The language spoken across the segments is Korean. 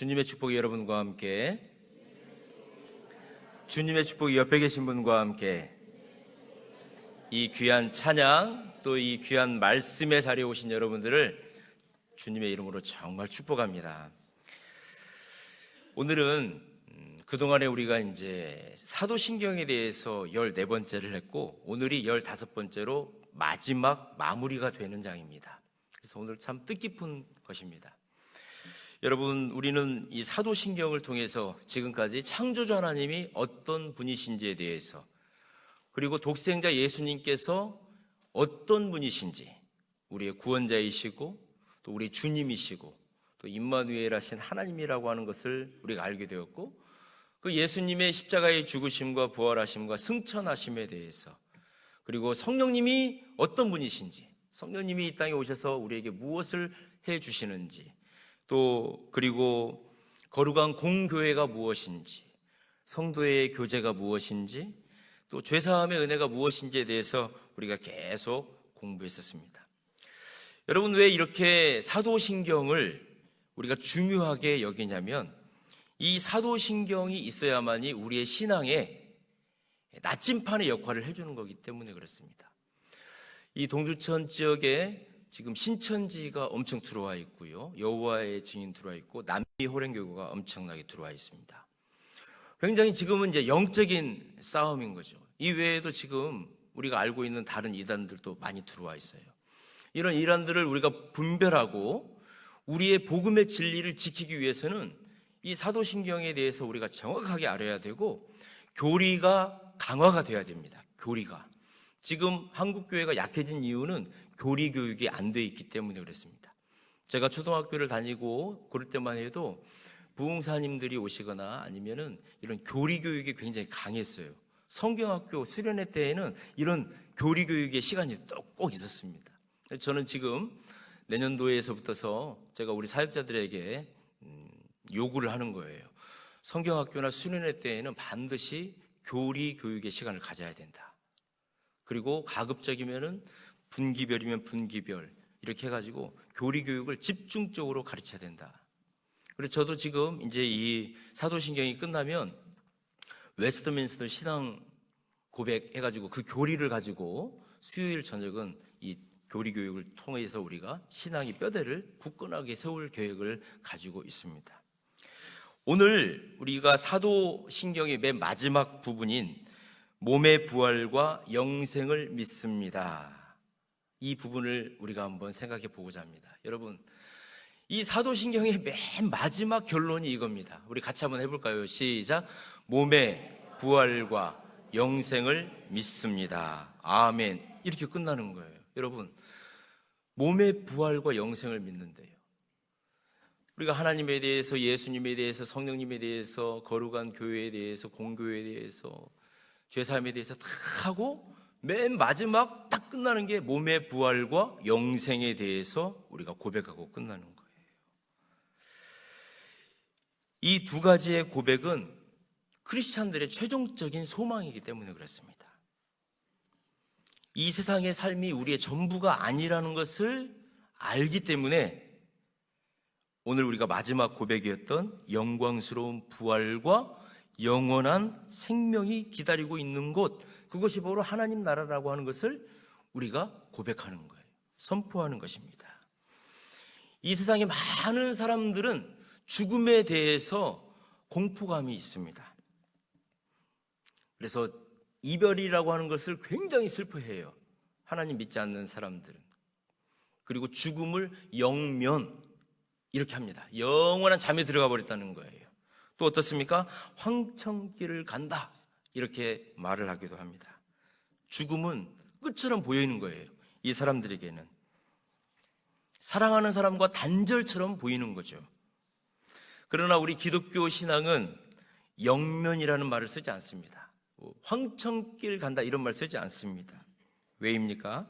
주님의 축복이 여러분과 함께, 주님의 축복이 옆에 계신 분과 함께, 이 귀한 찬양 또 이 귀한 말씀의 자리에 오신 여러분들을 주님의 이름으로 정말 축복합니다. 오늘은 그동안에 우리가 이제 사도신경에 대해서 14번째를 했고, 오늘이 15번째로 마지막 마무리가 되는 장입니다. 그래서 오늘 참 뜻깊은 것입니다. 여러분, 우리는 이 사도신경을 통해서 지금까지 창조주 하나님이 어떤 분이신지에 대해서, 그리고 독생자 예수님께서 어떤 분이신지, 우리의 구원자이시고 또 우리 주님이시고 또 임마누엘 하신 하나님이라고 하는 것을 우리가 알게 되었고, 그 예수님의 십자가의 죽으심과 부활하심과 승천하심에 대해서, 그리고 성령님이 어떤 분이신지, 성령님이 이 땅에 오셔서 우리에게 무엇을 해 주시는지, 또 그리고 거룩한 공교회가 무엇인지, 성도의 교제가 무엇인지, 또 죄사함의 은혜가 무엇인지에 대해서 우리가 계속 공부했었습니다. 여러분, 왜 이렇게 사도신경을 우리가 중요하게 여기냐면, 이 사도신경이 있어야만이 우리의 신앙에 나침판의 역할을 해주는 거기 때문에 그렇습니다. 이 동두천 지역에 지금 신천지가 엄청 들어와 있고요, 여호와의 증인 들어와 있고, 남미 호랭교구가 엄청나게 들어와 있습니다. 굉장히 지금은 이제 영적인 싸움인 거죠. 이 외에도 지금 우리가 알고 있는 다른 이단들도 많이 들어와 있어요. 이런 이단들을 우리가 분별하고 우리의 복음의 진리를 지키기 위해서는 이 사도신경에 대해서 우리가 정확하게 알아야 되고, 교리가 강화가 돼야 됩니다. 교리가. 지금 한국교회가 약해진 이유는 교리 교육이 안 돼 있기 때문에 그렇습니다. 제가 초등학교를 다니고 그럴 때만 해도 부흥사님들이 오시거나 아니면은 이런 교리 교육이 굉장히 강했어요. 성경학교 수련회 때에는 이런 교리 교육의 시간이 꼭 있었습니다. 저는 지금 내년도에서부터서 제가 우리 사역자들에게 요구를 하는 거예요. 성경학교나 수련회 때에는 반드시 교리 교육의 시간을 가져야 된다. 그리고 가급적이면은 분기별이면 분기별 이렇게 해가지고 교리 교육을 집중적으로 가르쳐야 된다. 그래서 저도 지금 이제 이 사도신경이 끝나면 웨스트민스터 신앙 고백 해가지고 그 교리를 가지고 수요일 저녁은 이 교리 교육을 통해서 우리가 신앙의 뼈대를 굳건하게 세울 계획을 가지고 있습니다. 오늘 우리가 사도신경의 맨 마지막 부분인 몸의 부활과 영생을 믿습니다. 이 부분을 우리가 한번 생각해 보고자 합니다. 여러분, 이 사도신경의 맨 마지막 결론이 이겁니다. 우리 같이 한번 해볼까요? 시작. 몸의 부활과 영생을 믿습니다. 아멘. 이렇게 끝나는 거예요. 여러분, 몸의 부활과 영생을 믿는데요, 우리가 하나님에 대해서, 예수님에 대해서, 성령님에 대해서, 거룩한 교회에 대해서, 공교회에 대해서, 죄사함에 대해서 다 하고 맨 마지막 딱 끝나는 게 몸의 부활과 영생에 대해서 우리가 고백하고 끝나는 거예요. 이 두 가지의 고백은 크리스찬들의 최종적인 소망이기 때문에 그렇습니다. 이 세상의 삶이 우리의 전부가 아니라는 것을 알기 때문에 오늘 우리가 마지막 고백이었던 영광스러운 부활과 영원한 생명이 기다리고 있는 곳, 그것이 바로 하나님 나라라고 하는 것을 우리가 고백하는 거예요. 선포하는 것입니다. 이 세상에 많은 사람들은 죽음에 대해서 공포감이 있습니다. 그래서 이별이라고 하는 것을 굉장히 슬퍼해요, 하나님 믿지 않는 사람들은. 그리고 죽음을 영면 이렇게 합니다. 영원한 잠에 들어가 버렸다는 거예요. 또 어떻습니까? 황천길을 간다 이렇게 말을 하기도 합니다. 죽음은 끝처럼 보이는 거예요. 이 사람들에게는 사랑하는 사람과 단절처럼 보이는 거죠. 그러나 우리 기독교 신앙은 영면이라는 말을 쓰지 않습니다. 황천길 간다 이런 말 쓰지 않습니다. 왜입니까?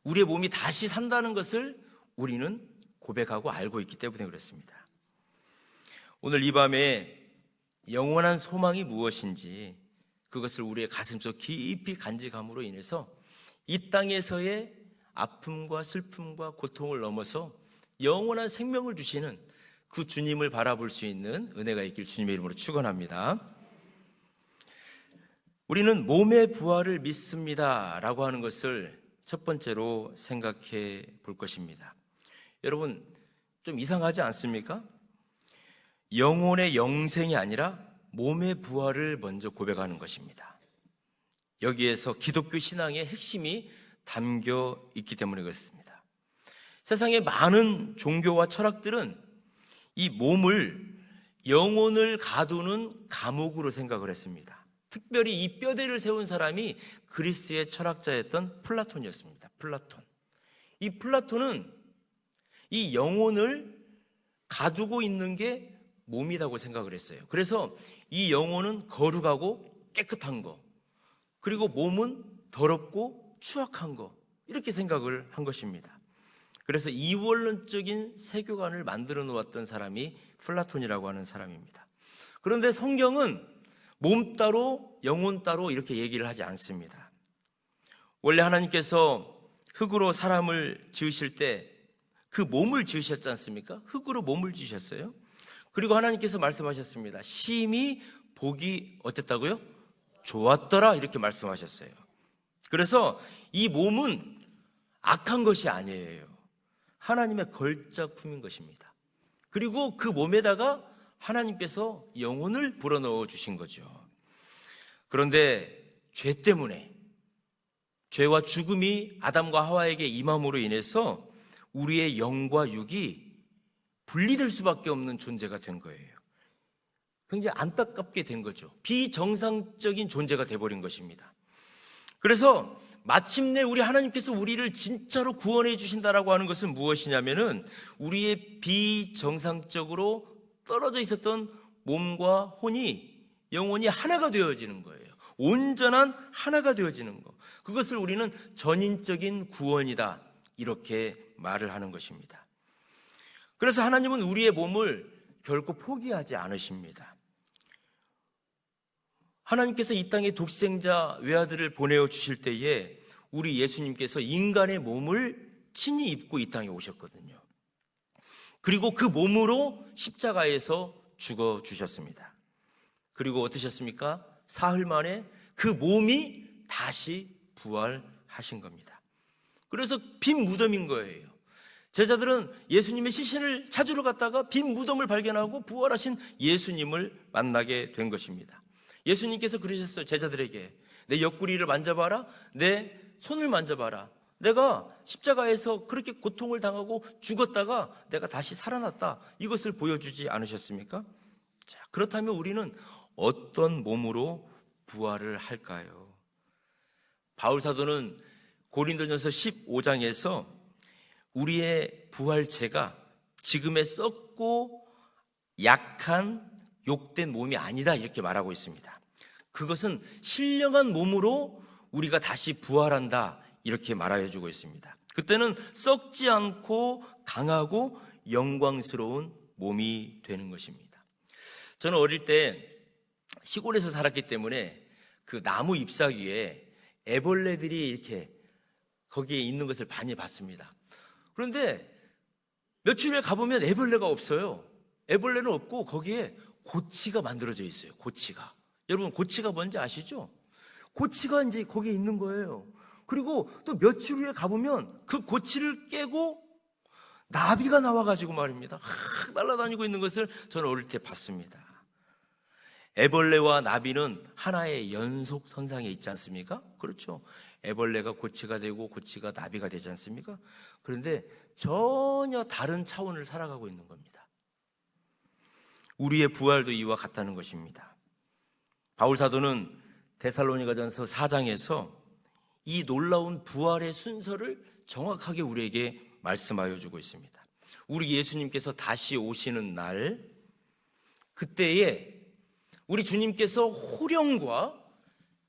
우리의 몸이 다시 산다는 것을 우리는 고백하고 알고 있기 때문에 그렇습니다. 오늘 이 밤에 영원한 소망이 무엇인지 그것을 우리의 가슴속 깊이 간직함으로 인해서 이 땅에서의 아픔과 슬픔과 고통을 넘어서 영원한 생명을 주시는 그 주님을 바라볼 수 있는 은혜가 있길 주님의 이름으로 축원합니다. 우리는 몸의 부활을 믿습니다 라고 하는 것을 첫 번째로 생각해 볼 것입니다. 여러분, 좀 이상하지 않습니까? 영혼의 영생이 아니라 몸의 부활을 먼저 고백하는 것입니다. 여기에서 기독교 신앙의 핵심이 담겨 있기 때문에 그렇습니다. 세상의 많은 종교와 철학들은 이 몸을 영혼을 가두는 감옥으로 생각을 했습니다. 특별히 이 뼈대를 세운 사람이 그리스의 철학자였던 플라톤이었습니다. 플라톤. 이 플라톤은 이 영혼을 가두고 있는 게 몸이라고 생각을 했어요. 그래서 이 영혼은 거룩하고 깨끗한 거, 그리고 몸은 더럽고 추악한 거, 이렇게 생각을 한 것입니다. 그래서 이원론적인 세계관을 만들어 놓았던 사람이 플라톤이라고 하는 사람입니다. 그런데 성경은 몸 따로 영혼 따로 이렇게 얘기를 하지 않습니다. 원래 하나님께서 흙으로 사람을 지으실 때 그 몸을 지으셨지 않습니까? 흙으로 몸을 지으셨어요. 그리고 하나님께서 말씀하셨습니다. 심히 보기 어땠다고요? 좋았더라, 이렇게 말씀하셨어요. 그래서 이 몸은 악한 것이 아니에요. 하나님의 걸작품인 것입니다. 그리고 그 몸에다가 하나님께서 영혼을 불어넣어 주신 거죠. 그런데 죄 때문에, 죄와 죽음이 아담과 하와에게 임함으로 인해서 우리의 영과 육이 분리될 수밖에 없는 존재가 된 거예요. 굉장히 안타깝게 된 거죠. 비정상적인 존재가 돼버린 것입니다. 그래서 마침내 우리 하나님께서 우리를 진짜로 구원해 주신다라고 하는 것은 무엇이냐면은 우리의 비정상적으로 떨어져 있었던 몸과 혼이, 영혼이 하나가 되어지는 거예요. 온전한 하나가 되어지는 거. 그것을 우리는 전인적인 구원이다, 이렇게 말을 하는 것입니다. 그래서 하나님은 우리의 몸을 결코 포기하지 않으십니다. 하나님께서 이 땅에 독생자 외아들을 보내어 주실 때에 우리 예수님께서 인간의 몸을 친히 입고 이 땅에 오셨거든요. 그리고 그 몸으로 십자가에서 죽어 주셨습니다. 그리고 어떠셨습니까? 사흘 만에 그 몸이 다시 부활하신 겁니다. 그래서 빈 무덤인 거예요. 제자들은 예수님의 시신을 찾으러 갔다가 빈 무덤을 발견하고 부활하신 예수님을 만나게 된 것입니다. 예수님께서 그러셨어요. 제자들에게 내 옆구리를 만져봐라, 내 손을 만져봐라. 내가 십자가에서 그렇게 고통을 당하고 죽었다가 내가 다시 살아났다, 이것을 보여주지 않으셨습니까? 자, 그렇다면 우리는 어떤 몸으로 부활을 할까요? 바울 사도는 고린도전서 15장에서 우리의 부활체가 지금의 썩고 약한 욕된 몸이 아니다, 이렇게 말하고 있습니다. 그것은 신령한 몸으로 우리가 다시 부활한다, 이렇게 말하여 주고 있습니다. 그때는 썩지 않고 강하고 영광스러운 몸이 되는 것입니다. 저는 어릴 때 시골에서 살았기 때문에 그 나무 잎사귀에 애벌레들이 이렇게 거기에 있는 것을 많이 봤습니다. 그런데 며칠 후에 가보면 애벌레가 없어요. 애벌레는 없고 거기에 고치가 만들어져 있어요. 고치가. 여러분, 고치가 뭔지 아시죠? 고치가 이제 거기에 있는 거예요. 그리고 또 며칠 후에 가보면 그 고치를 깨고 나비가 나와가지고 말입니다, 날아다니고 있는 것을 저는 어릴 때 봤습니다. 애벌레와 나비는 하나의 연속선상에 있지 않습니까? 그렇죠. 애벌레가 고치가 되고 고치가 나비가 되지 않습니까? 그런데 전혀 다른 차원을 살아가고 있는 겁니다. 우리의 부활도 이와 같다는 것입니다. 바울 사도는 데살로니가전서 4장에서 이 놀라운 부활의 순서를 정확하게 우리에게 말씀하여 주고 있습니다. 우리 예수님께서 다시 오시는 날, 그때에 우리 주님께서 호령과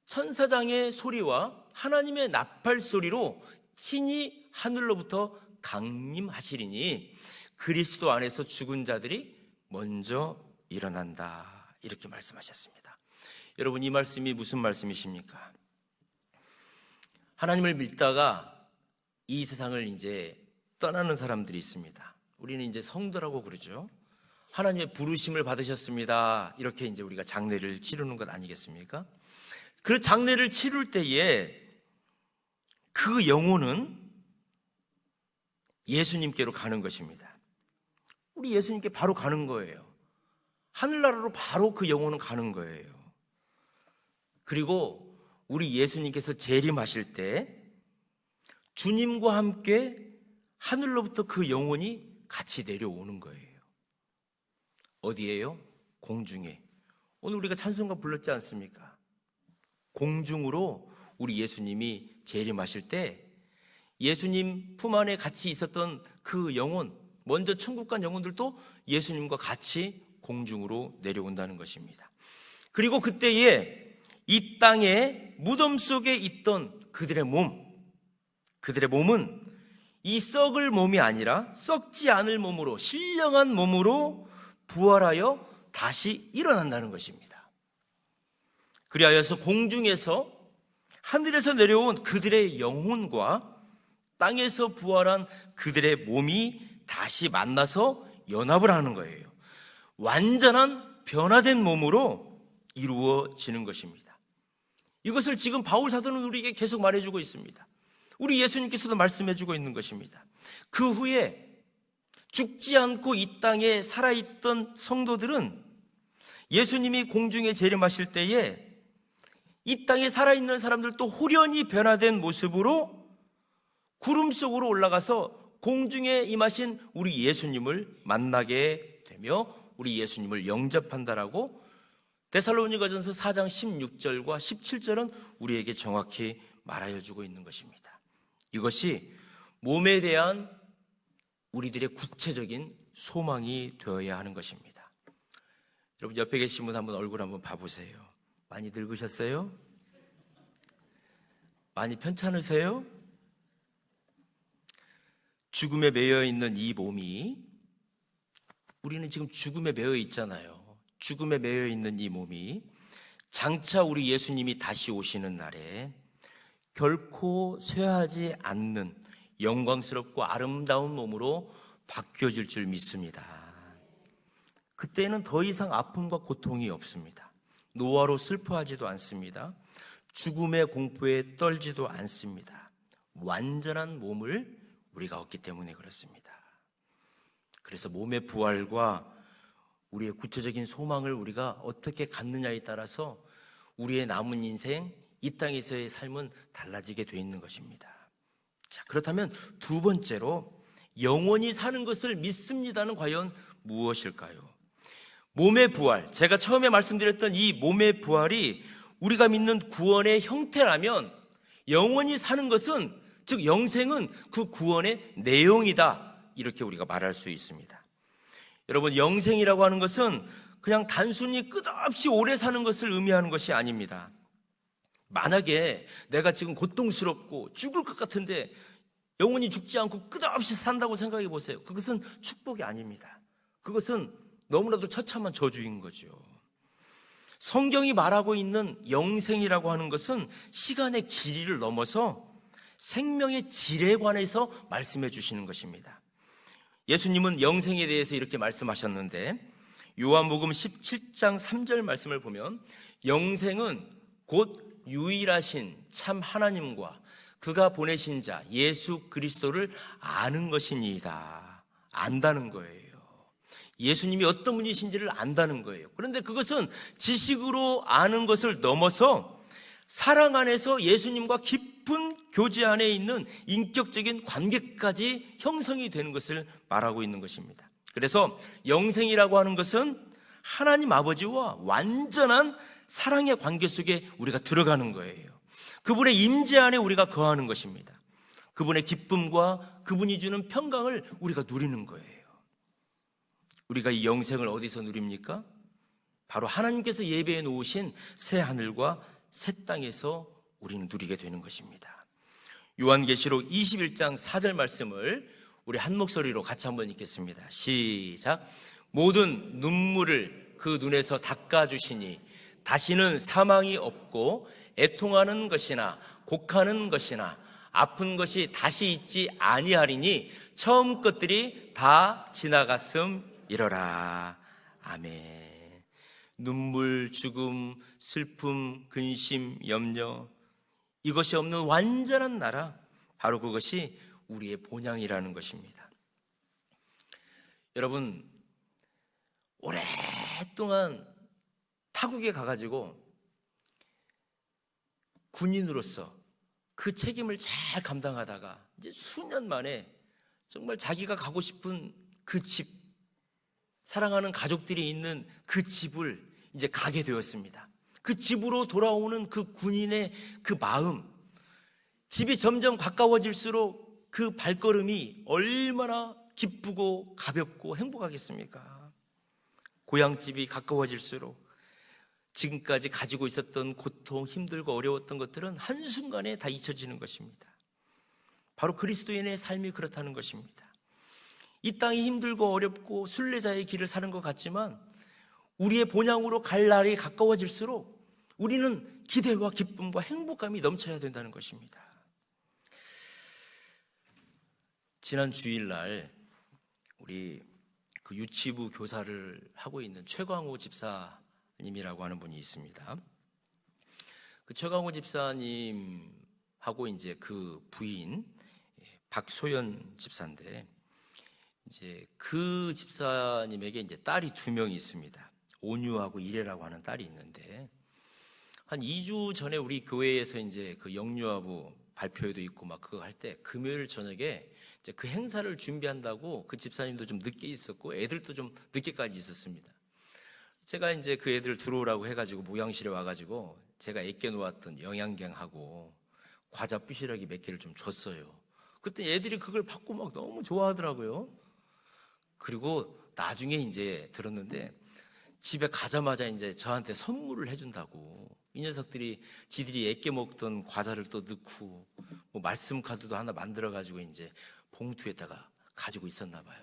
천사장의 소리와 하나님의 나팔 소리로 친히 하늘로부터 강림하시리니 그리스도 안에서 죽은 자들이 먼저 일어난다, 이렇게 말씀하셨습니다. 여러분, 이 말씀이 무슨 말씀이십니까? 하나님을 믿다가 이 세상을 이제 떠나는 사람들이 있습니다. 우리는 이제 성도라고 그러죠. 하나님의 부르심을 받으셨습니다. 이렇게 이제 우리가 장례를 치르는 것 아니겠습니까? 그 장례를 치를 때에 그 영혼은 예수님께로 가는 것입니다. 우리 예수님께 바로 가는 거예요. 하늘나라로 바로 그 영혼은 가는 거예요. 그리고 우리 예수님께서 재림하실 때 주님과 함께 하늘로부터 그 영혼이 같이 내려오는 거예요. 어디에요? 공중에. 오늘 우리가 찬송가 불렀지 않습니까? 공중으로 우리 예수님이 재림하실 때 예수님 품 안에 같이 있었던 그 영혼, 먼저 천국 간 영혼들도 예수님과 같이 공중으로 내려온다는 것입니다. 그리고 그때에 이 땅에 무덤 속에 있던 그들의 몸은 이 썩을 몸이 아니라 썩지 않을 몸으로, 신령한 몸으로 부활하여 다시 일어난다는 것입니다. 그리하여서 공중에서, 하늘에서 내려온 그들의 영혼과 땅에서 부활한 그들의 몸이 다시 만나서 연합을 하는 거예요. 완전한 변화된 몸으로 이루어지는 것입니다. 이것을 지금 바울 사도는 우리에게 계속 말해주고 있습니다. 우리 예수님께서도 말씀해주고 있는 것입니다. 그 후에 죽지 않고 이 땅에 살아있던 성도들은 예수님이 공중에 재림하실 때에 이 땅에 살아있는 사람들도 홀연히 변화된 모습으로 구름 속으로 올라가서 공중에 임하신 우리 예수님을 만나게 되며 우리 예수님을 영접한다라고 데살로니가전서 4장 16절과 17절은 우리에게 정확히 말하여 주고 있는 것입니다. 이것이 몸에 대한 우리들의 구체적인 소망이 되어야 하는 것입니다. 여러분 옆에 계신 분 한번 얼굴 한번 봐보세요. 많이 늙으셨어요? 많이 편찮으세요? 죽음에 매여 있는 이 몸이, 우리는 지금 죽음에 매여 있잖아요. 죽음에 매여 있는 이 몸이 장차 우리 예수님이 다시 오시는 날에 결코 쇠하지 않는 영광스럽고 아름다운 몸으로 바뀌어질 줄 믿습니다. 그때는 더 이상 아픔과 고통이 없습니다. 노화로 슬퍼하지도 않습니다. 죽음의 공포에 떨지도 않습니다. 완전한 몸을 우리가 얻기 때문에 그렇습니다. 그래서 몸의 부활과 우리의 구체적인 소망을 우리가 어떻게 갖느냐에 따라서 우리의 남은 인생, 이 땅에서의 삶은 달라지게 돼 있는 것입니다. 자, 그렇다면 두 번째로 영원히 사는 것을 믿습니다는 과연 무엇일까요? 몸의 부활, 제가 처음에 말씀드렸던 이 몸의 부활이 우리가 믿는 구원의 형태라면 영원히 사는 것은, 즉 영생은 그 구원의 내용이다, 이렇게 우리가 말할 수 있습니다. 여러분, 영생이라고 하는 것은 그냥 단순히 끝없이 오래 사는 것을 의미하는 것이 아닙니다. 만약에 내가 지금 고통스럽고 죽을 것 같은데 영원히 죽지 않고 끝없이 산다고 생각해 보세요. 그것은 축복이 아닙니다. 그것은 너무나도 처참한 저주인 거죠. 성경이 말하고 있는 영생이라고 하는 것은 시간의 길이를 넘어서 생명의 질에 관해서 말씀해 주시는 것입니다. 예수님은 영생에 대해서 이렇게 말씀하셨는데, 요한복음 17장 3절 말씀을 보면 영생은 곧 유일하신 참 하나님과 그가 보내신 자 예수 그리스도를 아는 것이니이다. 안다는 거예요. 예수님이 어떤 분이신지를 안다는 거예요. 그런데 그것은 지식으로 아는 것을 넘어서 사랑 안에서 예수님과 깊은 교제 안에 있는 인격적인 관계까지 형성이 되는 것을 말하고 있는 것입니다. 그래서 영생이라고 하는 것은 하나님 아버지와 완전한 사랑의 관계 속에 우리가 들어가는 거예요. 그분의 임재 안에 우리가 거하는 것입니다. 그분의 기쁨과 그분이 주는 평강을 우리가 누리는 거예요. 우리가 이 영생을 어디서 누립니까? 바로 하나님께서 예배해 놓으신 새 하늘과 새 땅에서 우리는 누리게 되는 것입니다. 요한계시록 21장 4절 말씀을 우리 한 목소리로 같이 한번 읽겠습니다. 시작. 모든 눈물을 그 눈에서 닦아주시니 다시는 사망이 없고 애통하는 것이나 곡하는 것이나 아픈 것이 다시 있지 아니하리니 처음 것들이 다 지나갔음이러라. 아멘. 눈물, 죽음, 슬픔, 근심, 염려, 이것이 없는 완전한 나라, 바로 그것이 우리의 본향이라는 것입니다. 여러분, 오랫동안 타국에 가가지고 군인으로서 그 책임을 잘 감당하다가 이제 수년 만에 정말 자기가 가고 싶은 그 집, 사랑하는 가족들이 있는 그 집을 이제 가게 되었습니다. 그 집으로 돌아오는 그 군인의 그 마음, 집이 점점 가까워질수록 그 발걸음이 얼마나 기쁘고 가볍고 행복하겠습니까? 고향집이 가까워질수록 지금까지 가지고 있었던 고통, 힘들고 어려웠던 것들은 한순간에 다 잊혀지는 것입니다. 바로 그리스도인의 삶이 그렇다는 것입니다. 이 땅이 힘들고 어렵고 순례자의 길을 사는 것 같지만 우리의 본향으로 갈 날이 가까워질수록 우리는 기대와 기쁨과 행복감이 넘쳐야 된다는 것입니다. 지난 주일날 우리 그 유치부 교사를 하고 있는 최광호 집사님이라고 하는 분이 있습니다. 그 최광호 집사님하고 이제 그 부인 박소연 집사인데, 이제 그 집사님에게 이제 딸이 2명이 있습니다. 온유하고 이래라고 하는 딸이 있는데, 한 2주 전에 우리 교회에서 이제 그 영유아부 발표회도 있고 막 그거 할 때 금요일 저녁에 이제 그 행사를 준비한다고 그 집사님도 좀 늦게 있었고 애들도 좀 늦게까지 있었습니다. 제가 이제 그 애들 들어오라고 해가지고 목양실에 와가지고 제가 애껴 놓았던 영양갱하고 과자 부시락이 몇 개를 좀 줬어요. 그때 애들이 그걸 받고 막 너무 좋아하더라고요. 그리고 나중에 이제 들었는데 집에 가자마자 이제 저한테 선물을 해준다고. 이 녀석들이 지들이 애껴 먹던 과자를 또 넣고 뭐 말씀 카드도 하나 만들어가지고 이제 봉투에다가 가지고 있었나 봐요.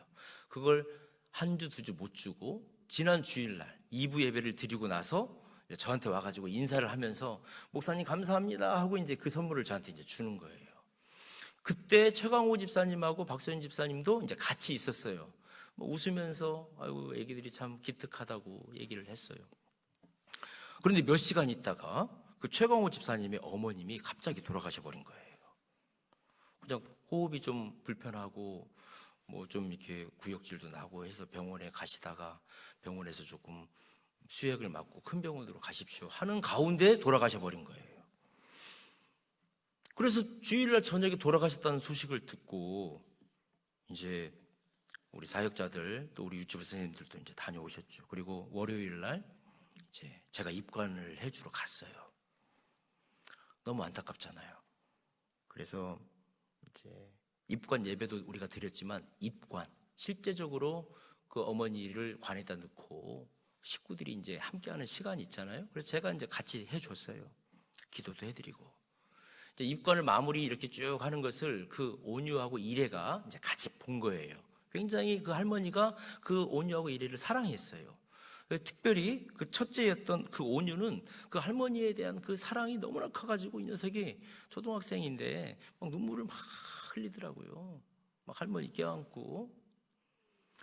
그걸 한 주, 2주 못 주고 지난 주일날 2부 예배를 드리고 나서 저한테 와가지고 인사를 하면서 목사님 감사합니다 하고 이제 그 선물을 저한테 이제 주는 거예요. 그때 최광호 집사님하고 박소연 집사님도 이제 같이 있었어요. 뭐 웃으면서 아이고 애기들이 참 기특하다고 얘기를 했어요. 그런데 몇 시간 있다가 그 최광호 집사님의 어머님이 갑자기 돌아가셔 버린 거예요. 그냥 호흡이 좀 불편하고 뭐 좀 이렇게 구역질도 나고 해서 병원에 가시다가 병원에서 조금 수액을 맞고 큰 병원으로 가십시오 하는 가운데 돌아가셔 버린 거예요. 그래서 주일날 저녁에 돌아가셨다는 소식을 듣고 이제 우리 사역자들 또 우리 유치부 선생님들도 이제 다녀오셨죠. 그리고 월요일날 이제 제가 입관을 해주러 갔어요. 너무 안타깝잖아요. 그래서 이제 입관 예배도 우리가 드렸지만 입관 실제적으로 그 어머니를 관에다 넣고 식구들이 이제 함께하는 시간이 있잖아요. 그래서 제가 이제 같이 해줬어요. 기도도 해드리고 이제 입관을 마무리 이렇게 쭉 하는 것을 그 온유하고 이래가 이제 같이 본 거예요. 굉장히 그 할머니가 그 온유하고 이래를 사랑했어요. 특별히 그 첫째였던 그 온유는 그 할머니에 대한 그 사랑이 너무나 커가지고 이 녀석이 초등학생인데 막 눈물을 막 흘리더라고요. 막 할머니 껴안고.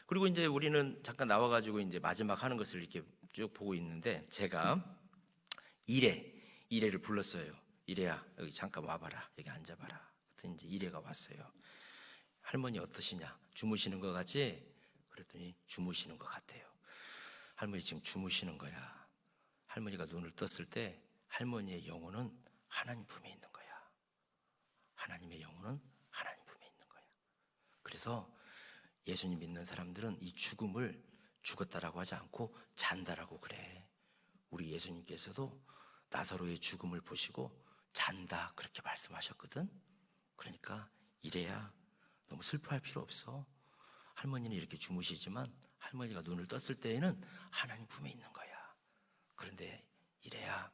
그리고 이제 우리는 잠깐 나와가지고 이제 마지막 하는 것을 이렇게 쭉 보고 있는데 제가 이래를 불렀어요. 이래야 여기 잠깐 와봐라. 여기 앉아봐라. 그랬더니 이제 이래가 왔어요. 할머니 어떠시냐? 주무시는 것 같지? 그랬더니 주무시는 것 같아요. 할머니 지금 주무시는 거야. 할머니가 눈을 떴을 때 할머니의 영혼은 하나님 품에 있는 거야. 하나님의 영혼은 하나님 품에 있는 거야. 그래서 예수님 믿는 사람들은 이 죽음을 죽었다라고 하지 않고 잔다라고 그래. 우리 예수님께서도 나사로의 죽음을 보시고 잔다 그렇게 말씀하셨거든. 그러니까 이래야 너무 슬퍼할 필요 없어. 할머니는 이렇게 주무시지만 할머니가 눈을 떴을 때에는 하나님 품에 있는 거야. 그런데 이래야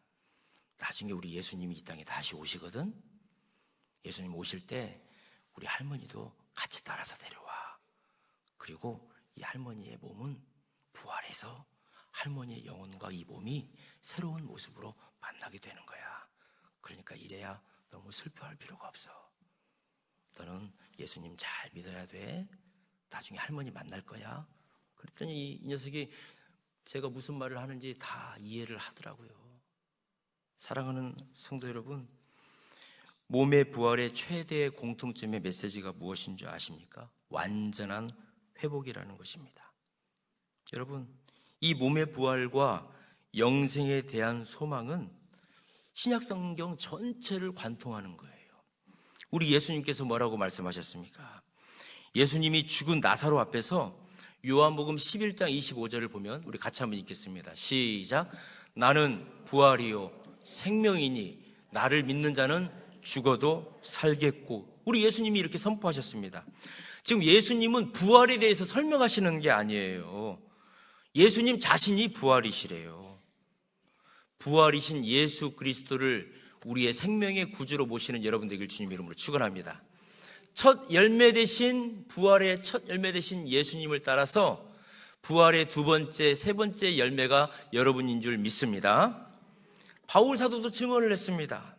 나중에 우리 예수님이 이 땅에 다시 오시거든. 예수님 오실 때 우리 할머니도 같이 따라서 데려와. 그리고 이 할머니의 몸은 부활해서 할머니의 영혼과 이 몸이 새로운 모습으로 만나게 되는 거야. 그러니까 이래야 너무 슬퍼할 필요가 없어. 너는 예수님 잘 믿어야 돼. 나중에 할머니 만날 거야. 그랬더니 이 녀석이 제가 무슨 말을 하는지 다 이해를 하더라고요. 사랑하는 성도 여러분, 몸의 부활의 최대의 공통점의 메시지가 무엇인 줄 아십니까? 완전한 회복이라는 것입니다. 여러분, 이 몸의 부활과 영생에 대한 소망은 신약 성경 전체를 관통하는 거예요. 우리 예수님께서 뭐라고 말씀하셨습니까? 예수님이 죽은 나사로 앞에서 요한복음 11장 25절을 보면 우리 같이 한번 읽겠습니다. 시작. 나는 부활이요 생명이니 나를 믿는 자는 죽어도 살겠고. 우리 예수님이 이렇게 선포하셨습니다. 지금 예수님은 부활에 대해서 설명하시는 게 아니에요. 예수님 자신이 부활이시래요. 부활이신 예수 그리스도를 우리의 생명의 구주로 모시는 여러분 되길 주님 이름으로 축원합니다. 첫 열매 되신 부활의 첫 열매 되신 예수님을 따라서 부활의 두 번째, 세 번째 열매가 여러분인 줄 믿습니다. 바울 사도도 증언을 했습니다.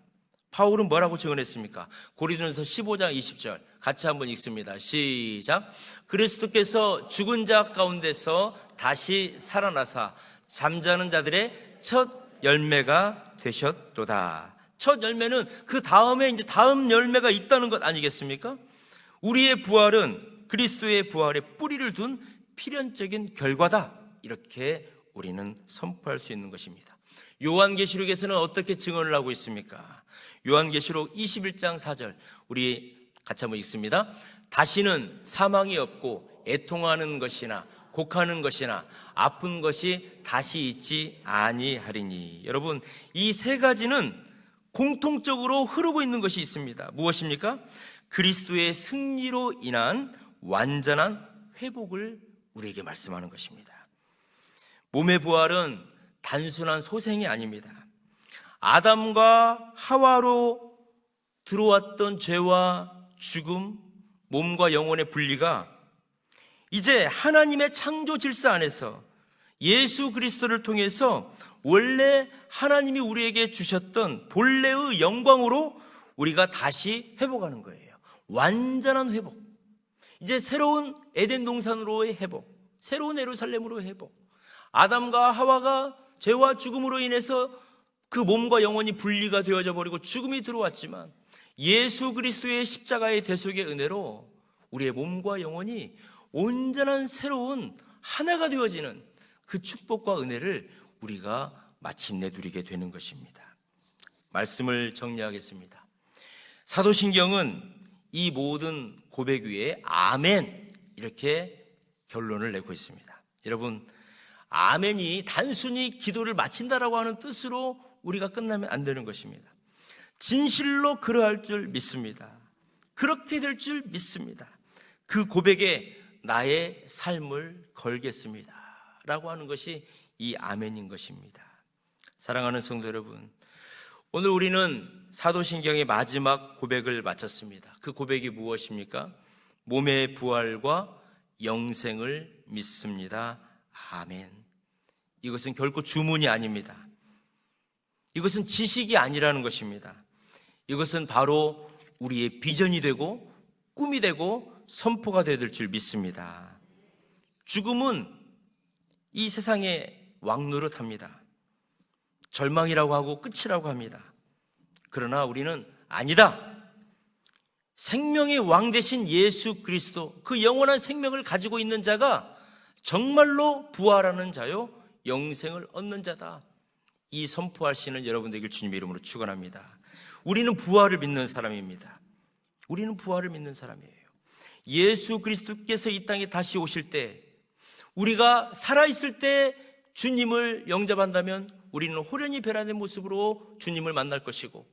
바울은 뭐라고 증언했습니까? 고린도전서 15장 20절 같이 한번 읽습니다. 시작. 그리스도께서 죽은 자 가운데서 다시 살아나사 잠자는 자들의 첫 열매가 되셨도다. 첫 열매는 그 다음에 이제 다음 열매가 있다는 것 아니겠습니까? 우리의 부활은 그리스도의 부활에 뿌리를 둔 필연적인 결과다. 이렇게 우리는 선포할 수 있는 것입니다. 요한계시록에서는 어떻게 증언을 하고 있습니까? 요한계시록 21장 4절 우리 같이 한번 읽습니다. 다시는 사망이 없고 애통하는 것이나 곡하는 것이나 아픈 것이 다시 있지 아니하리니. 여러분, 이 세 가지는 공통적으로 흐르고 있는 것이 있습니다. 무엇입니까? 그리스도의 승리로 인한 완전한 회복을 우리에게 말씀하는 것입니다. 몸의 부활은 단순한 소생이 아닙니다. 아담과 하와로 들어왔던 죄와 죽음, 몸과 영혼의 분리가 이제 하나님의 창조 질서 안에서 예수 그리스도를 통해서 원래 하나님이 우리에게 주셨던 본래의 영광으로 우리가 다시 회복하는 거예요. 완전한 회복. 이제 새로운 에덴 동산으로의 회복, 새로운 예루살렘으로의 회복. 아담과 하와가 죄와 죽음으로 인해서 그 몸과 영혼이 분리가 되어져 버리고 죽음이 들어왔지만 예수 그리스도의 십자가의 대속의 은혜로 우리의 몸과 영혼이 온전한 새로운 하나가 되어지는 그 축복과 은혜를 우리가 마침내 누리게 되는 것입니다. 말씀을 정리하겠습니다. 사도신경은 이 모든 고백 위에 아멘 이렇게 결론을 내고 있습니다. 여러분, 아멘이 단순히 기도를 마친다라고 하는 뜻으로 우리가 끝나면 안 되는 것입니다. 진실로 그러할 줄 믿습니다. 그렇게 될 줄 믿습니다. 그 고백에 나의 삶을 걸겠습니다 라고 하는 것이 이 아멘인 것입니다. 사랑하는 성도 여러분, 오늘 우리는 사도신경의 마지막 고백을 마쳤습니다. 그 고백이 무엇입니까? 몸의 부활과 영생을 믿습니다. 아멘. 이것은 결코 주문이 아닙니다. 이것은 지식이 아니라는 것입니다. 이것은 바로 우리의 비전이 되고 꿈이 되고 선포가 되어야 될 줄 믿습니다. 죽음은 이 세상의 왕노릇합니다. 절망이라고 하고 끝이라고 합니다. 그러나 우리는 아니다. 생명의 왕 되신 예수 그리스도, 그 영원한 생명을 가지고 있는 자가 정말로 부활하는 자요 영생을 얻는 자다. 이 선포하시는 여러분 되길 주님의 이름으로 축원합니다. 우리는 부활을 믿는 사람입니다. 우리는 부활을 믿는 사람이에요. 예수 그리스도께서 이 땅에 다시 오실 때, 우리가 살아있을 때 주님을 영접한다면 우리는 호련히 변화된 모습으로 주님을 만날 것이고,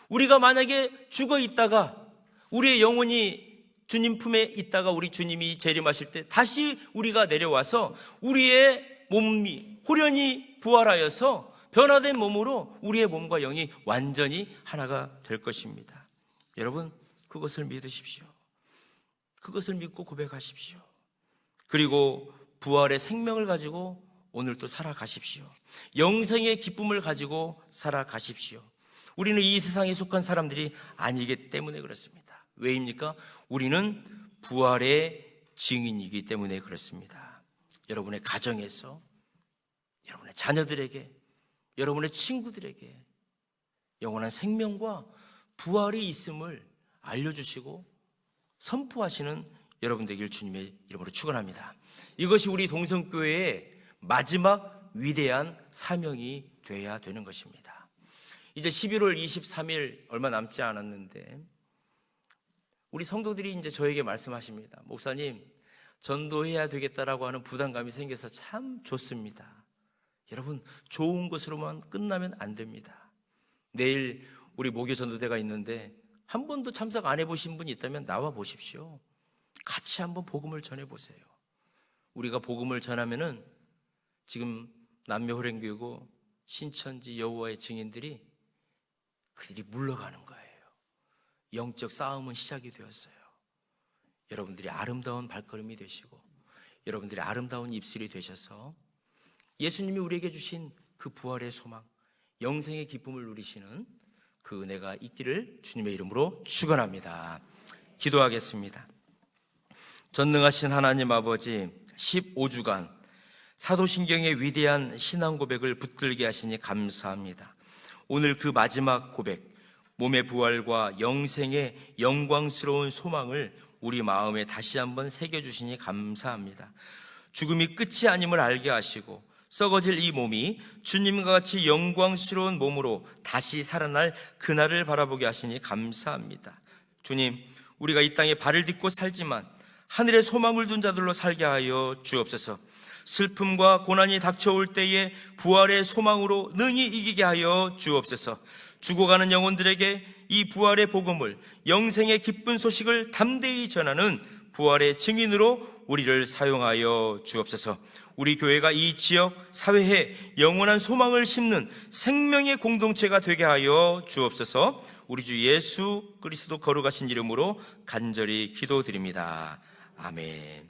우리가 만약에 죽어 있다가 우리의 영혼이 주님 품에 있다가 우리 주님이 재림하실 때 다시 우리가 내려와서 우리의 몸이 호련히 부활하여서 변화된 몸으로 우리의 몸과 영이 완전히 하나가 될 것입니다. 여러분, 그것을 믿으십시오. 그것을 믿고 고백하십시오. 그리고 부활의 생명을 가지고 오늘 또 살아가십시오. 영생의 기쁨을 가지고 살아가십시오. 우리는 이 세상에 속한 사람들이 아니기 때문에 그렇습니다. 왜입니까? 우리는 부활의 증인이기 때문에 그렇습니다. 여러분의 가정에서, 여러분의 자녀들에게, 여러분의 친구들에게 영원한 생명과 부활이 있음을 알려주시고 선포하시는 여러분 되길 주님의 이름으로 축원합니다. 이것이 우리 동성교회의 마지막 위대한 사명이 되어야 되는 것입니다. 이제 11월 23일 얼마 남지 않았는데 우리 성도들이 이제 저에게 말씀하십니다. 목사님, 전도해야 되겠다라고 하는 부담감이 생겨서 참 좋습니다. 여러분, 좋은 것으로만 끝나면 안 됩니다. 내일 우리 목요 전도대가 있는데 한 번도 참석 안 해보신 분이 있다면 나와 보십시오. 같이 한번 복음을 전해보세요. 우리가 복음을 전하면은 지금 남묘호랭교고 신천지 여호와의 증인들이 그들이 물러가는 거예요. 영적 싸움은 시작이 되었어요. 여러분들이 아름다운 발걸음이 되시고 여러분들이 아름다운 입술이 되셔서 예수님이 우리에게 주신 그 부활의 소망, 영생의 기쁨을 누리시는 그 은혜가 있기를 주님의 이름으로 축원합니다. 기도하겠습니다. 전능하신 하나님 아버지, 15주간 사도신경의 위대한 신앙 고백을 붙들게 하시니 감사합니다. 오늘 그 마지막 고백, 몸의 부활과 영생의 영광스러운 소망을 우리 마음에 다시 한번 새겨주시니 감사합니다. 죽음이 끝이 아님을 알게 하시고 썩어질 이 몸이 주님과 같이 영광스러운 몸으로 다시 살아날 그날을 바라보게 하시니 감사합니다. 주님, 우리가 이 땅에 발을 딛고 살지만 하늘의 소망을 둔 자들로 살게 하여 주옵소서. 슬픔과 고난이 닥쳐올 때에 부활의 소망으로 능히 이기게 하여 주옵소서. 죽어가는 영혼들에게 이 부활의 복음을, 영생의 기쁜 소식을 담대히 전하는 부활의 증인으로 우리를 사용하여 주옵소서. 우리 교회가 이 지역 사회에 영원한 소망을 심는 생명의 공동체가 되게 하여 주옵소서. 우리 주 예수 그리스도 거룩하신 이름으로 간절히 기도드립니다. 아멘.